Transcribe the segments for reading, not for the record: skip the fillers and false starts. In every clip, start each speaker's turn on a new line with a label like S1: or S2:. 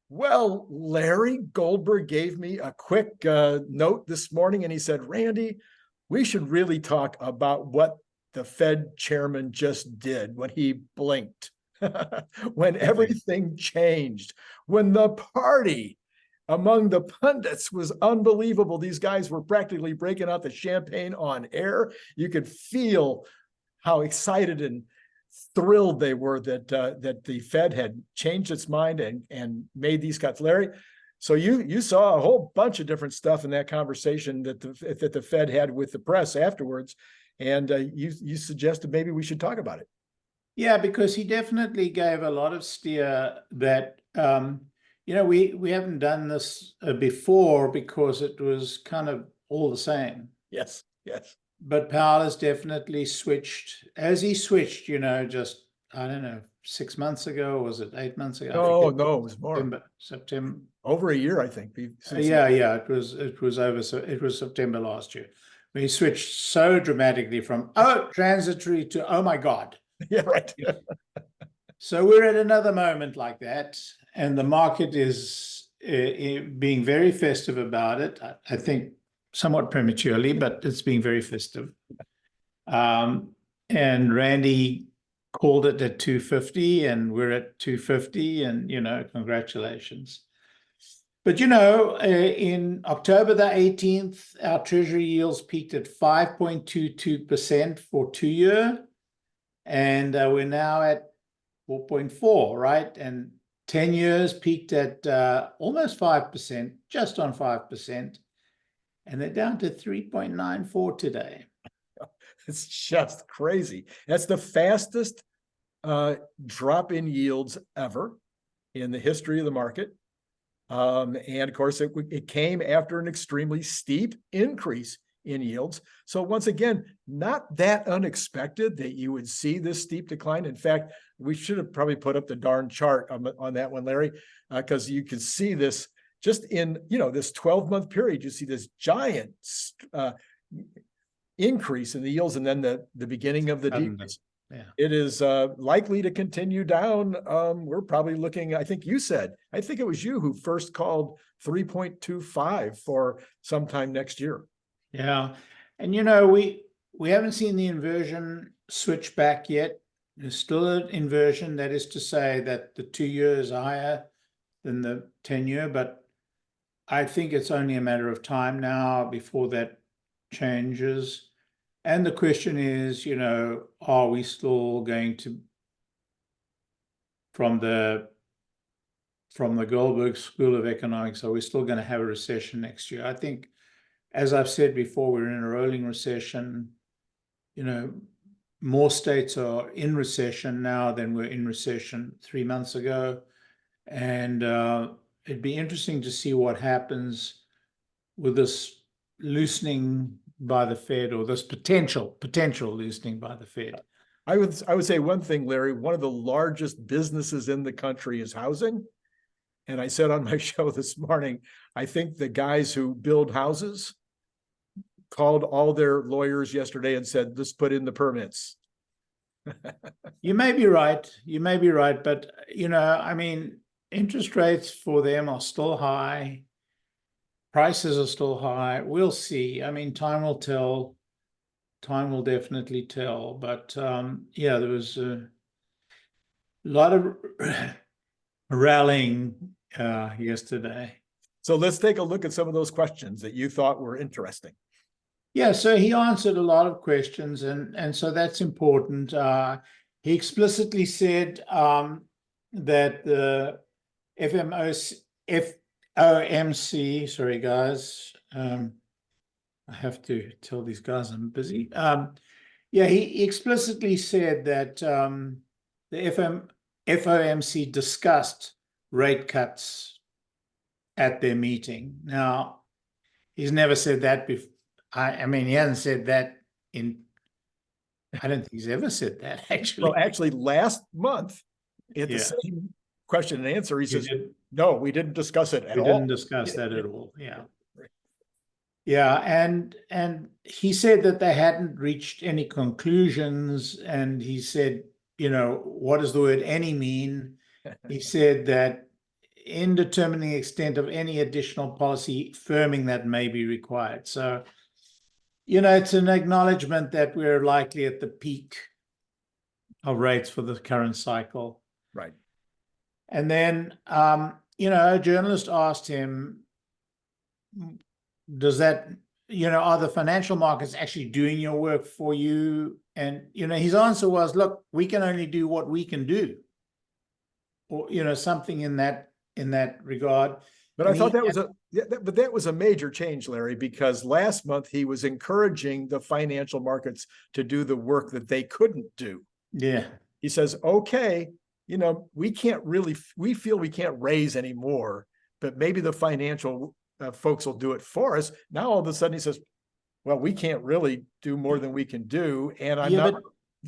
S1: Well, Larry Goldberg gave me a quick note this morning, and he said, Randy, we should really talk about what the Fed chairman just did when he blinked, when everything changed, when the party among the pundits was unbelievable. These guys were practically breaking out the champagne on air. You could feel how excited and thrilled they were that the Fed had changed its mind and made these cuts. Larry, so you saw a whole bunch of different stuff in that conversation that the Fed had with the press afterwards, and you suggested maybe we should talk about it.
S2: Yeah, because he definitely gave a lot of steer that we haven't done this before because it was kind of all the same.
S1: Yes.
S2: But Powell has definitely switched. As he switched, just, I don't know, 6 months ago, or was it 8 months ago?
S1: No, it was more.
S2: September.
S1: Over a year, I think.
S2: Yeah, it was September last year. When he switched so dramatically from transitory to oh my God.
S1: Yeah, right.
S2: So we're at another moment like that, and the market is being very festive about it. I think somewhat prematurely, but it's being very festive. And Randy called it at 250, and we're at 250, and congratulations. But in October the 18th, our Treasury yields peaked at 5.22% for 2-year, and we're now at 4.4, right? And 10 years peaked at almost 5%, just on 5%. And they're down to 3.94 today.
S1: It's just crazy. That's the fastest drop in yields ever in the history of the market. And of course, it came after an extremely steep increase in yields. So once again, not that unexpected that you would see this steep decline. In fact, we should have probably put up the darn chart on that one, Larry, because you can see this just in this 12-month period. You see this giant increase in the yields, and then the beginning of the decrease.
S2: Yeah.
S1: It is likely to continue down. We're probably looking, I think it was you who first called 3.25 for sometime next year.
S2: Yeah. And, we haven't seen the inversion switch back yet. There's still an inversion. That is to say that the 2-year is higher than the 10-year, but I think it's only a matter of time now before that changes. And the question is, are we still going to, from the Goldberg School of Economics, are we still going to have a recession next year? I think, as I've said before, we're in a rolling recession. More states are in recession now than were in recession 3 months ago. And it'd be interesting to see what happens with this loosening by the Fed, or this potential loosening by the Fed.
S1: I would say one thing, Larry. One of the largest businesses in the country is housing. And I said on my show this morning, I think the guys who build houses called all their lawyers yesterday and said, let's put in the permits.
S2: You may be right. But, interest rates for them are still high. Prices are still high. We'll see. Time will tell. Time will definitely tell. But there was a lot of rallying yesterday.
S1: So let's take a look at some of those questions that you thought were interesting.
S2: Yeah, so he answered a lot of questions, and so that's important. He explicitly said that the FOMC, sorry guys, I have to tell these guys I'm busy. He explicitly said that the FOMC discussed rate cuts at their meeting. Now, he's never said that before. He hasn't said that I don't think he's ever said that, actually.
S1: Well, actually, last month, at the same question and answer, he says, no, we didn't discuss it at all.
S2: We didn't discuss that at all, yeah. Yeah, and he said that they hadn't reached any conclusions, and he said, what does the word any mean? He said that in determining the extent of any additional policy firming that may be required. So, it's an acknowledgement that we're likely at the peak of rates for the current cycle.
S1: Right.
S2: And then, a journalist asked him, does that, are the financial markets actually doing your work for you? And, his answer was, look, we can only do what we can do. Or, something in that regard.
S1: But I thought that was a major change, Larry, because last month he was encouraging the financial markets to do the work that they couldn't do.
S2: Yeah.
S1: He says, okay, we feel we can't raise anymore, but maybe the financial folks will do it for us. Now, all of a sudden he says, well, we can't really do more than we can do. And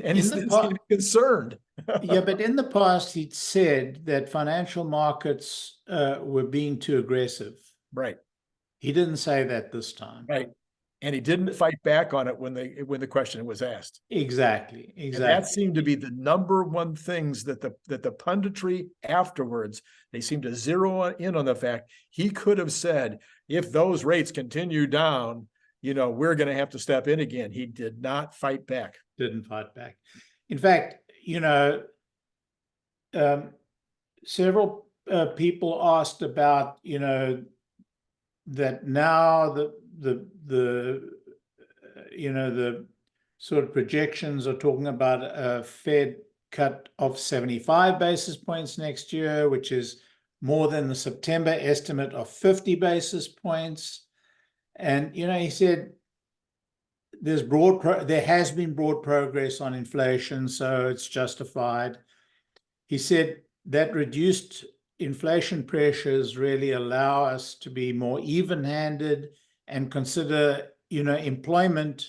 S1: and he's concerned.
S2: Yeah, but in the past, he'd said that financial markets were being too aggressive.
S1: Right.
S2: He didn't say that this time.
S1: Right. And he didn't fight back on it when the question was asked.
S2: Exactly.
S1: And that seemed to be the number one things that the punditry afterwards, they seemed to zero in on the fact he could have said, if those rates continue down, we're going to have to step in again. He did not fight back.
S2: Didn't fight back. In fact, several people asked about, that now the sort of projections are talking about a Fed cut of 75 basis points next year, which is more than the September estimate of 50 basis points. And, he said, there has been broad progress on inflation, so it's justified. He said that reduced inflation pressures really allow us to be more even-handed and consider, employment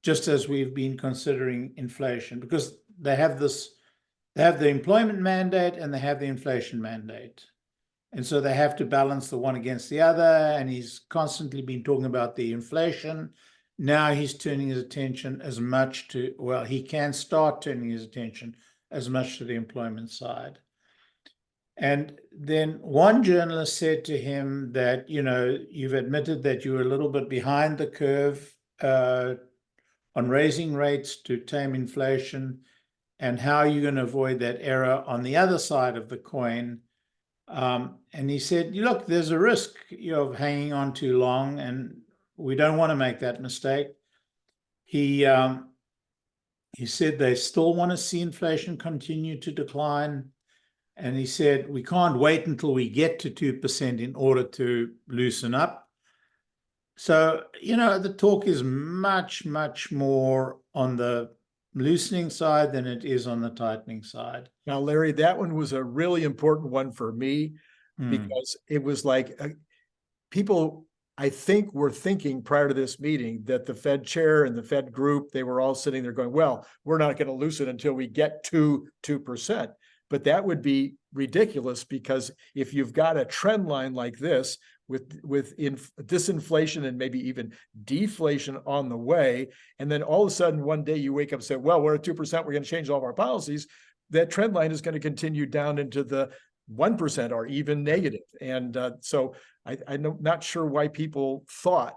S2: just as we've been considering inflation, because they have the employment mandate and they have the inflation mandate. And so they have to balance the one against the other. And he's constantly been talking about the inflation. Now he's turning his attention as much to, he can start turning his attention as much to the employment side. And then one journalist said to him that, you've admitted that you were a little bit behind the curve on raising rates to tame inflation, and how are you going to avoid that error on the other side of the coin? And he said, look, there's a risk of hanging on too long, and we don't want to make that mistake. He said they still want to see inflation continue to decline. And he said, we can't wait until we get to 2% in order to loosen up. So, the talk is much, much more on the loosening side than it is on the tightening side.
S1: Now, Larry, that one was a really important one for me because it was like people, I think, were thinking prior to this meeting that the Fed chair and the Fed group, they were all sitting there going, well, we're not going to loosen until we get to 2%. But that would be ridiculous, because if you've got a trend line like this with disinflation and maybe even deflation on the way, and then all of a sudden one day you wake up and say, well, we're at 2%, we're going to change all of our policies, that trend line is going to continue down into the 1% or even negative. And so I'm not sure why people thought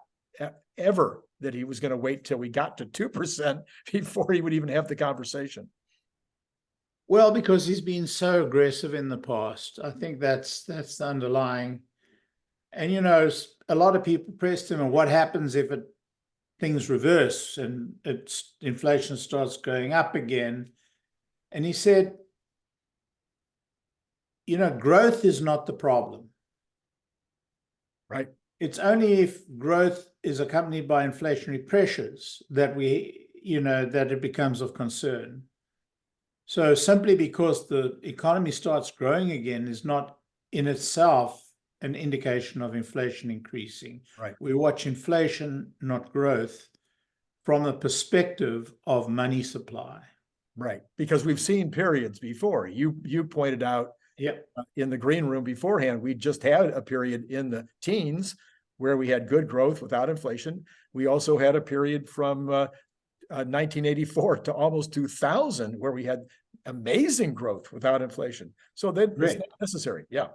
S1: ever that he was going to wait till we got to 2% before he would even have the conversation.
S2: Well, because he's been so aggressive in the past. I think that's the underlying. And, a lot of people pressed him, and what happens if things reverse and inflation starts going up again? And he said, growth is not the problem.
S1: Right.
S2: It's only if growth is accompanied by inflationary pressures that that it becomes of concern. So simply because the economy starts growing again is not in itself an indication of inflation increasing.
S1: Right.
S2: We watch inflation, not growth, from the perspective of money supply.
S1: Right. Because we've seen periods before. You pointed out in the green room beforehand, we just had a period in the teens where we had good growth without inflation. We also had a period from 1984 to almost 2000 where we had amazing growth without inflation. So that was not necessary. Yeah.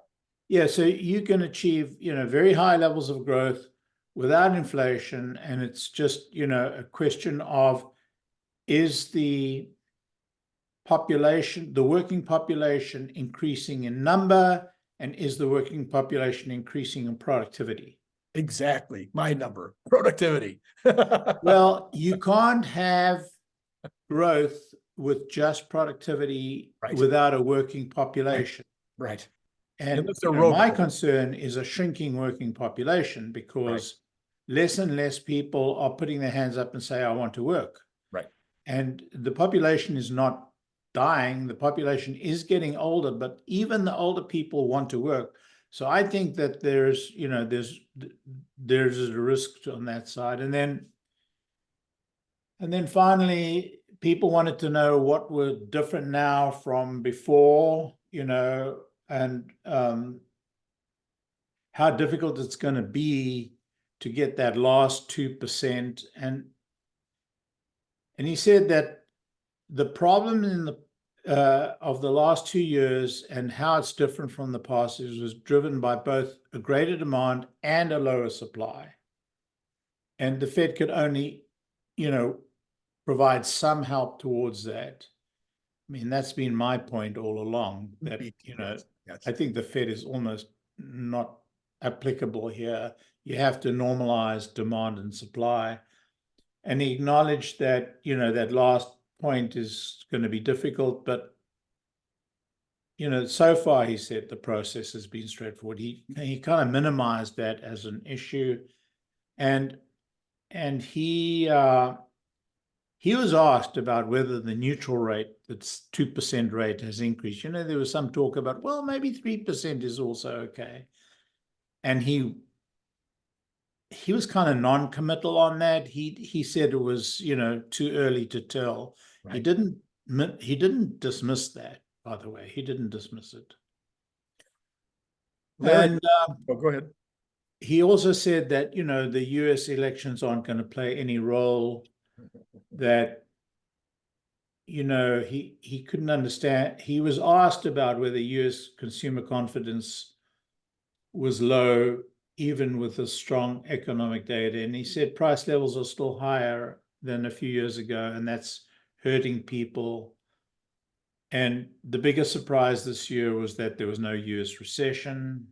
S2: Yeah, so you can achieve, very high levels of growth without inflation, and it's just, a question of, is the working population increasing in number, and is the working population increasing in productivity?
S1: Exactly. My number, productivity.
S2: Well, you can't have growth with just productivity
S1: Right.
S2: without a working population.
S1: Right.
S2: And
S1: Unless they're
S2: my
S1: robots.
S2: concern is a shrinking working population, because less and less people are putting their hands up and say, I want to work.
S1: Right.
S2: And the population is not dying. The population is getting older, but even the older people want to work. So I think that there's a risk on that side. And then finally, people wanted to know what were different now from before, and how difficult it's going to be to get that last 2%. And he said that the problem of the last 2 years and how it's different from the past was driven by both a greater demand and a lower supply. And the Fed could only, provide some help towards that. I mean, that's been my point all along, that,
S1: Yes.
S2: I think the Fed is almost not applicable here. You have to normalize demand and supply. And he acknowledged that, that last point is going to be difficult, but, so far, he said the process has been straightforward. He kind of minimized that as an issue. And he was asked about whether the neutral rate, that's 2% rate, has increased. There was some talk about, well, maybe 3% is also okay. And he was kind of non-committal on that. He said it was, too early to tell.
S1: Right.
S2: He didn't dismiss that, by the way. He didn't dismiss it.
S1: Larry,
S2: And
S1: go ahead.
S2: he also said that, the US elections aren't going to play any role, that, he couldn't understand. He was asked about whether US consumer confidence was low, even with the strong economic data. And he said price levels are still higher than a few years ago, and that's hurting people. And the biggest surprise this year was that there was no US recession.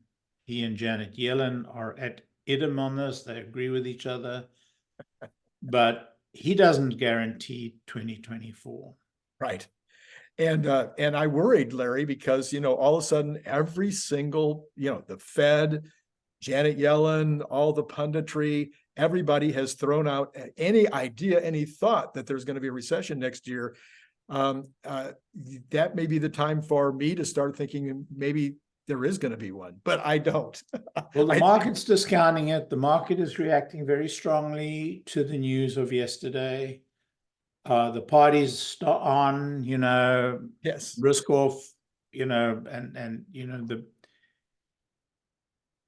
S2: He and Janet Yellen are at idem on this. They agree with each other. But he doesn't guarantee 2024.
S1: Right. And I worried, Larry, because, all of a sudden, every single, the Fed, Janet Yellen, all the punditry, everybody has thrown out any idea, any thought that there's going to be a recession next year. That may be the time for me to start thinking maybe there is going to be one, but I don't.
S2: Well, the market's discounting it. The market is reacting very strongly to the news of yesterday. The party's on,
S1: Yes,
S2: risk off, and the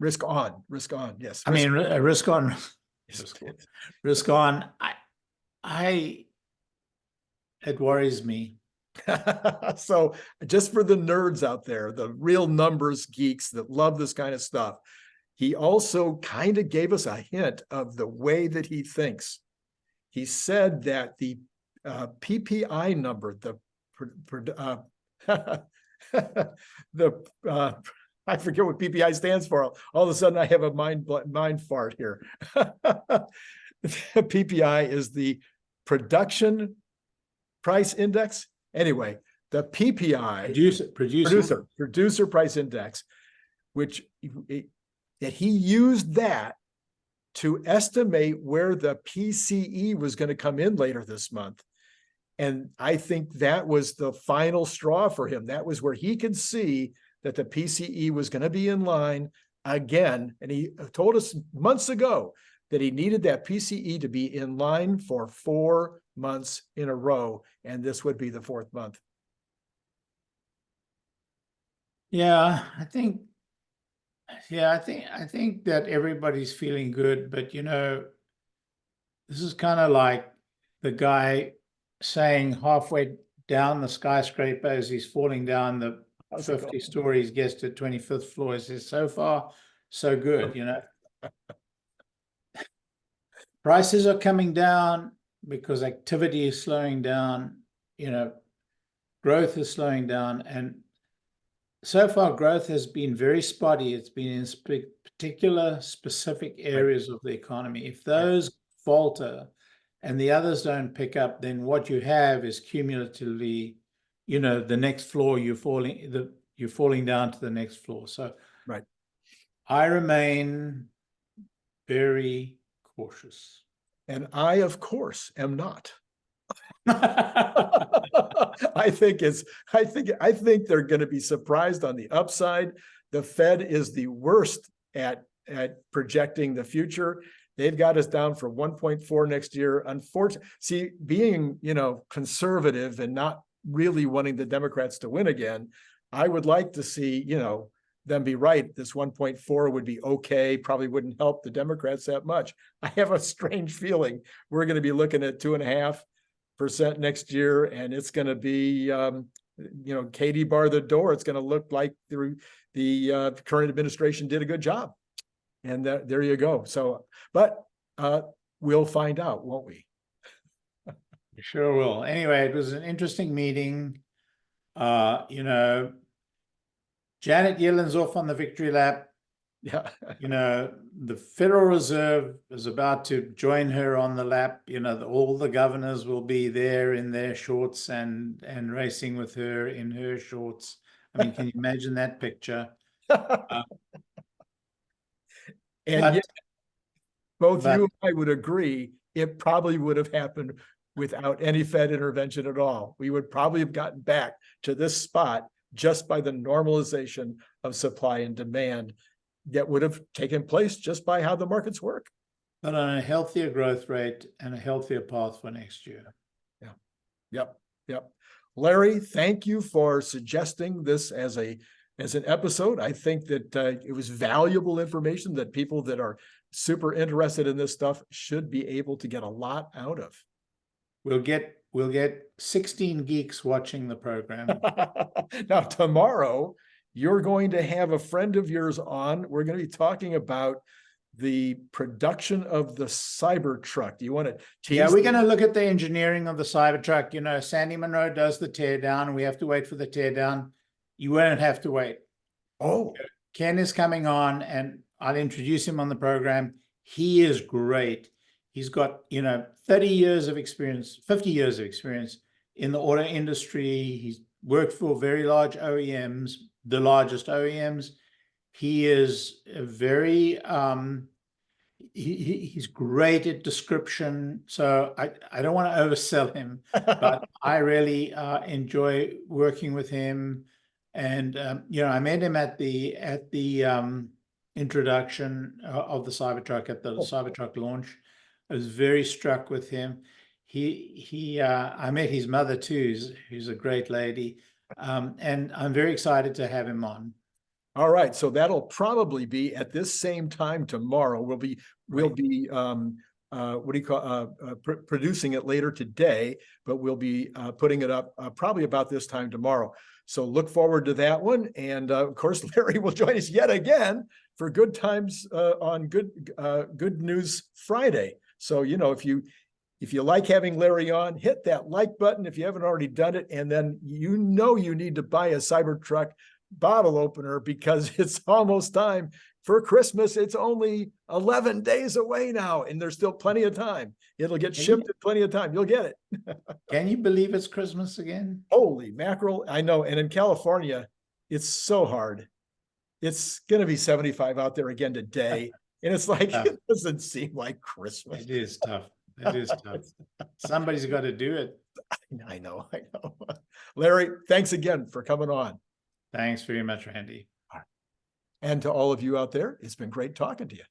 S1: risk on, yes.
S2: I mean, risk on, risk on. It worries me.
S1: So just for the nerds out there, the real numbers geeks that love this kind of stuff, he also kind of gave us a hint of the way that he thinks. He said that the PPI number, I forget what PPI stands for. All of a sudden, I have a mind fart here. PPI is the production price index. Anyway, the PPI, producer price index, which that he used that to estimate where the PCE was going to come in later this month. And I think that was the final straw for him. That was where he could see that the PCE was going to be in line again. And he told us months ago that he needed that PCE to be in line for 4 months in a row. And this would be the 4th month.
S2: Yeah, I think that everybody's feeling good, but this is kind of like the guy saying halfway down the skyscraper as he's falling down, the
S1: How's it
S2: 50
S1: going?
S2: stories, gets to 25th floor. He says, so far, so good, Prices are coming down because activity is slowing down, growth is slowing down. And so far, growth has been very spotty. It's been in particular specific areas of the economy. If those falter and the others don't pick up, then what you have is cumulatively, the next floor you're falling down to the next floor. So
S1: Right.
S2: I remain very cautious.
S1: And I, of course, am not. I think they're going to be surprised on the upside. The Fed is the worst at projecting the future. They've got us down for 1.4 next year. Unfortunately, see, being, conservative and not really wanting the Democrats to win again, I would like to see, them be right. This 1.4 would be okay, probably wouldn't help the Democrats that much. I have a strange feeling we're going to be looking at 2.5% next year, and it's going to be, Katie bar the door. It's going to look like the current administration did a good job, and there you go. So, but we'll find out, won't we?
S2: We sure will. Anyway, it was an interesting meeting. Janet Yellen's off on the victory lap.
S1: Yeah.
S2: The Federal Reserve is about to join her on the lap. All the governors will be there in their shorts and racing with her in her shorts. I mean, can you imagine that picture?
S1: And yet, both you and I would agree it probably would have happened without any Fed intervention at all. We would probably have gotten back to this spot just by the normalization of supply and demand that would have taken place just by how the markets work.
S2: But on a healthier growth rate and a healthier path for next year.
S1: Yeah. Yep. Larry, thank you for suggesting this as an episode. I think that it was valuable information that people that are super interested in this stuff should be able to get a lot out of.
S2: We'll get 16 geeks watching the program.
S1: Now, tomorrow, you're going to have a friend of yours on. We're going to be talking about the production of the Cybertruck. Do you want to tease?
S2: Yeah, we're going to look at the engineering of the Cybertruck. Sandy Monroe does the teardown. We have to wait for the teardown. You won't have to wait.
S1: Oh,
S2: Ken is coming on, and I'll introduce him on the program. He is great. He's got, 30 years of experience, 50 years of experience in the auto industry. He's worked for very large OEMs, the largest OEMs. He is a very, he's great at description. So I don't want to oversell him, but I really enjoy working with him. And, I met him at the introduction of the Cybertruck, at the Cybertruck launch. I was very struck with him. I met his mother too, who's a great lady. And I'm very excited to have him on.
S1: All right. So that'll probably be at this same time tomorrow. We'll be producing it later today, but we'll be putting it up probably about this time tomorrow. So look forward to that one. And of course, Larry will join us yet again for Good Times on Good News Friday. So, if you like having Larry on, hit that like button if you haven't already done it. And then you need to buy a Cybertruck bottle opener because it's almost time for Christmas. It's only 11 days away now, and there's still plenty of time. It'll get shipped in plenty of time. You'll get it.
S2: Can you believe it's Christmas again?
S1: Holy mackerel. I know. And in California, it's so hard. It's going to be 75 out there again today. And it's like, it doesn't seem like Christmas.
S2: It is tough. It is tough. Somebody's got to do it.
S1: I know. Larry, thanks again for coming on.
S2: Thanks very much, Randy.
S1: And to all of you out there, it's been great talking to you.